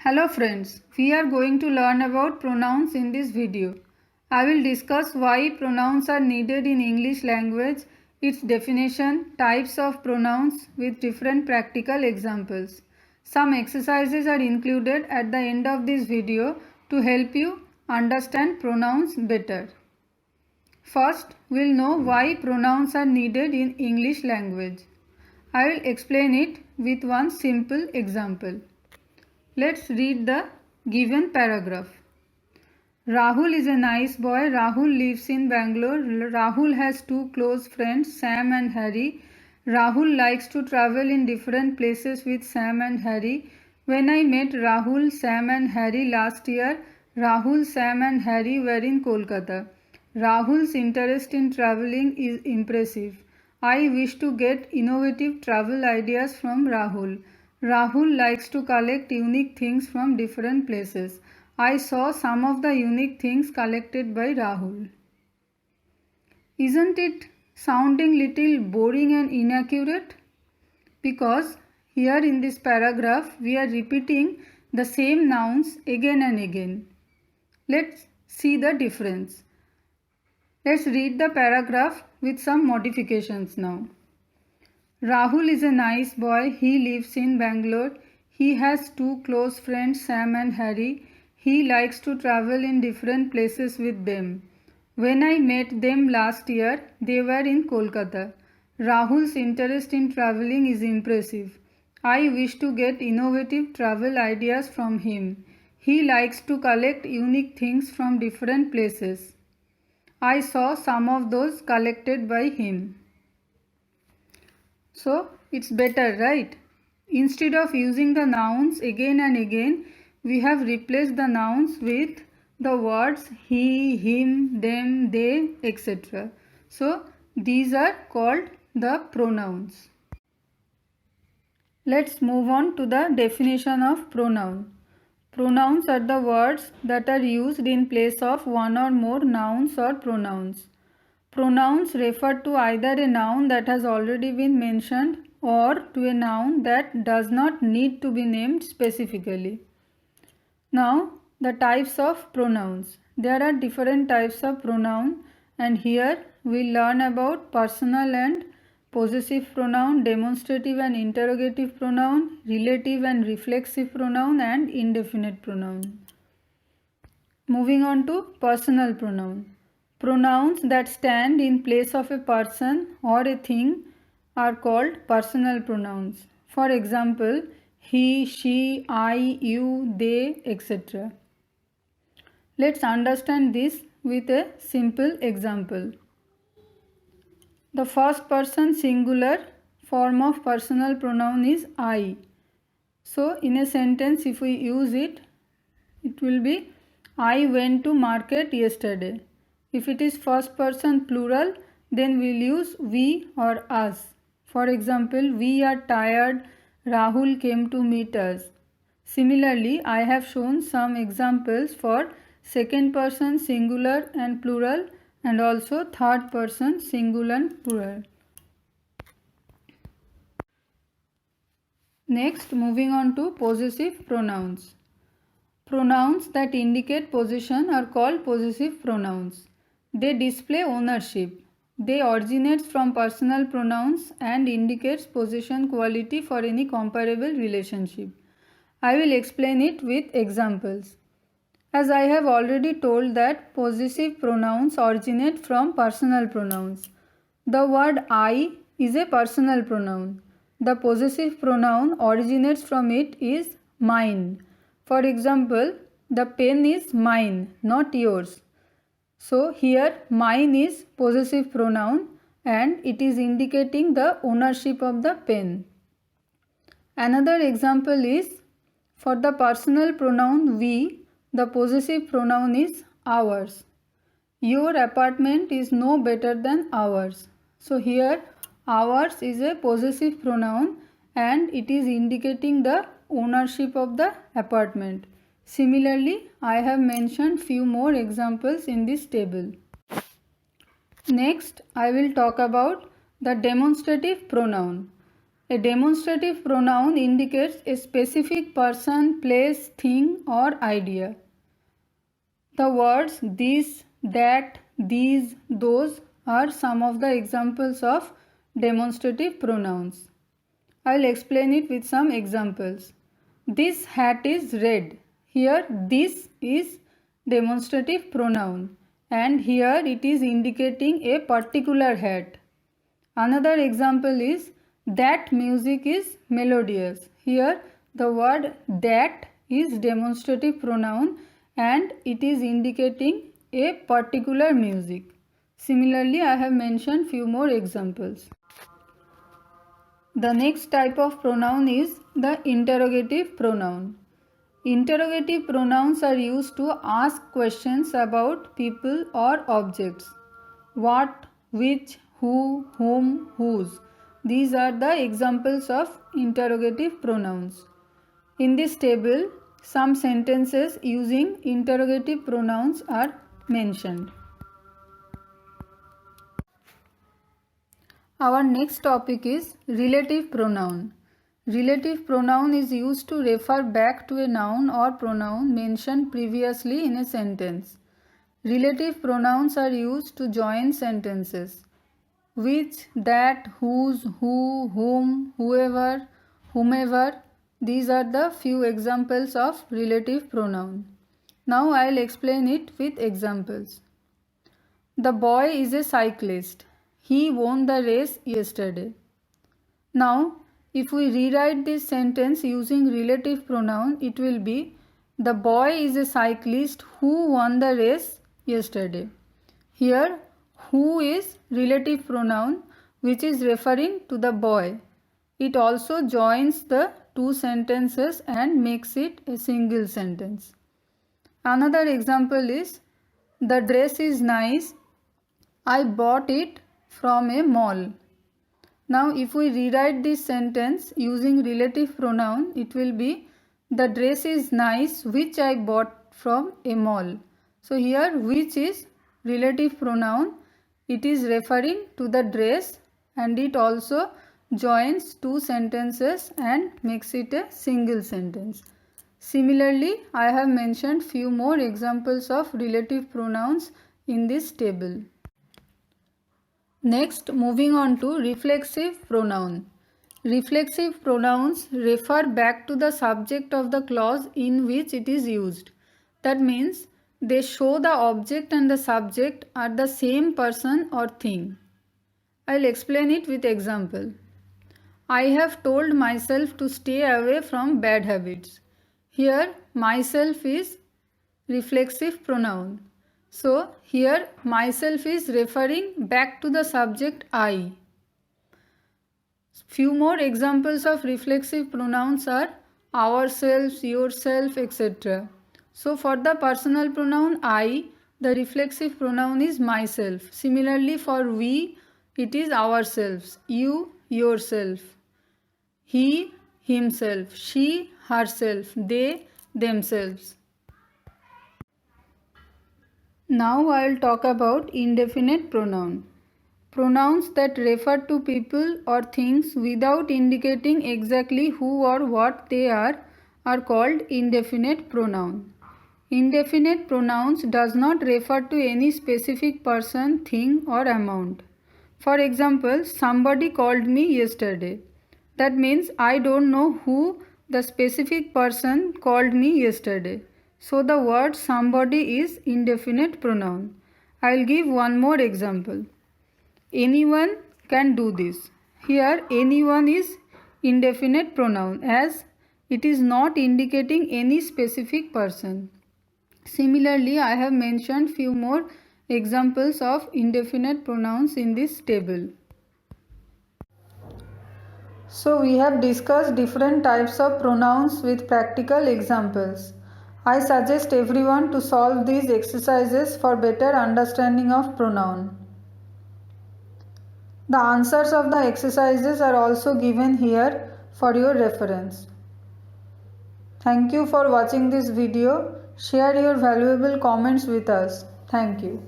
Hello friends, we are going to learn about pronouns in this video. I will discuss why pronouns are needed in English language, its definition, types of pronouns with different practical examples. Some exercises are included at the end of this video to help you understand pronouns better. First, we'll know why pronouns are needed in English language. I will explain it with one simple example. Let's read the given paragraph. Rahul is a nice boy. Rahul lives in Bangalore. Rahul has two close friends, Sam and Harry. Rahul likes to travel in different places with Sam and Harry. When I met Rahul, Sam and Harry last year, Rahul, Sam and Harry were in Kolkata. Rahul's interest in traveling is impressive. I wish to get innovative travel ideas from Rahul. Rahul likes to collect unique things from different places. I saw some of the unique things collected by Rahul. Isn't it sounding little boring and inaccurate? Because here in this paragraph we are repeating the same nouns again and again. Let's see the difference. Let's read the paragraph with some modifications now. Rahul is a nice boy. He lives in Bangalore. He has two close friends, Sam and Harry. He likes to travel in different places with them. When I met them last year, they were in Kolkata. Rahul's interest in traveling is impressive. I wish to get innovative travel ideas from him. He likes to collect unique things from different places. I saw some of those collected by him. So it's better, right? Instead of using the nouns again and again, we have replaced the nouns with the words he, him, them, they, etc. So these are called the pronouns. Let's move on to the definition of pronoun. Pronouns are the words that are used in place of one or more nouns or pronouns. Pronouns refer to either a noun that has already been mentioned or to a noun that does not need to be named specifically. Now, the types of pronouns. There are different types of pronoun, and here we learn about personal and possessive pronoun, demonstrative and interrogative pronoun, relative and reflexive pronoun, and indefinite pronoun. Moving on to personal pronoun. Pronouns that stand in place of a person or a thing are called personal pronouns. For example, he, she, I, you, they, etc. Let's understand this with a simple example. The first person singular form of personal pronoun is I. So in a sentence, if we use it, it will be I went to market yesterday. If it is first person plural, then we'll use we or us. For example, we are tired, Rahul came to meet us. Similarly, I have shown some examples for second person singular and plural and also third person singular and plural. Next, moving on to possessive pronouns. Pronouns that indicate possession are called possessive pronouns. They display ownership. They originate from personal pronouns and indicates possession quality for any comparable relationship. I will explain it with examples. As I have already told that possessive pronouns originate from personal pronouns. The word I is a personal pronoun. The possessive pronoun originates from it is mine. For example, the pen is mine, not yours. So here mine is possessive pronoun and it is indicating the ownership of the pen. Another example is for the personal pronoun we, the possessive pronoun is ours. Your apartment is no better than ours. So here ours is a possessive pronoun and it is indicating the ownership of the apartment. Similarly, I have mentioned few more examples in this table. Next, I will talk about the demonstrative pronoun. A demonstrative pronoun indicates a specific person, place, thing, or idea. The words this, that, these, those are some of the examples of demonstrative pronouns. I will explain it with some examples. This hat is red. Here this is demonstrative pronoun and here it is indicating a particular hat. Another example is that music is melodious. Here the word that is demonstrative pronoun and it is indicating a particular music. Similarly, I have mentioned few more examples. The next type of pronoun is the interrogative pronoun. Interrogative pronouns are used to ask questions about people or objects. What, which, who, whom, whose. These are the examples of interrogative pronouns. In this table, some sentences using interrogative pronouns are mentioned. Our next topic is relative pronoun. Relative pronoun is used to refer back to a noun or pronoun mentioned previously in a sentence. Relative pronouns are used to join sentences. Which, that, whose, who, whom, whoever, whomever. These are the few examples of relative pronoun. Now I will explain it with examples. The boy is a cyclist. He won the race yesterday. Now, if we rewrite this sentence using relative pronoun, it will be the boy is a cyclist who won the race yesterday. Here, who is relative pronoun which is referring to the boy. It also joins the two sentences and makes it a single sentence. Another example is the dress is nice. I bought it from a mall. Now if we rewrite this sentence using relative pronoun, it will be the dress is nice which I bought from a mall. So here which is relative pronoun. It is referring to the dress and it also joins two sentences and makes it a single sentence. Similarly, I have mentioned few more examples of relative pronouns in this table. Next, moving on to reflexive pronoun. Reflexive pronouns refer back to the subject of the clause in which it is used. That means they show the object and the subject are the same person or thing. I will explain it with example. I have told myself to stay away from bad habits. Here myself is reflexive pronoun. So here myself is referring back to the subject I. Few more examples of reflexive pronouns are ourselves, yourself, etc. So for the personal pronoun I, the reflexive pronoun is myself. Similarly for we, it is ourselves, you, yourself, he, himself, she, herself, they, themselves. Now I will talk about indefinite pronoun. Pronouns that refer to people or things without indicating exactly who or what they are called indefinite pronoun. Indefinite pronouns does not refer to any specific person, thing or amount. For example, somebody called me yesterday. That means I don't know who the specific person called me yesterday. So the word somebody is indefinite pronoun. I will give one more example. Anyone can do this. Here anyone is indefinite pronoun as it is not indicating any specific person. Similarly, I have mentioned few more examples of indefinite pronouns in this table. So we have discussed different types of pronouns with practical examples. I suggest everyone to solve these exercises for better understanding of pronoun. The answers of the exercises are also given here for your reference. Thank you for watching this video. Share your valuable comments with us. Thank you.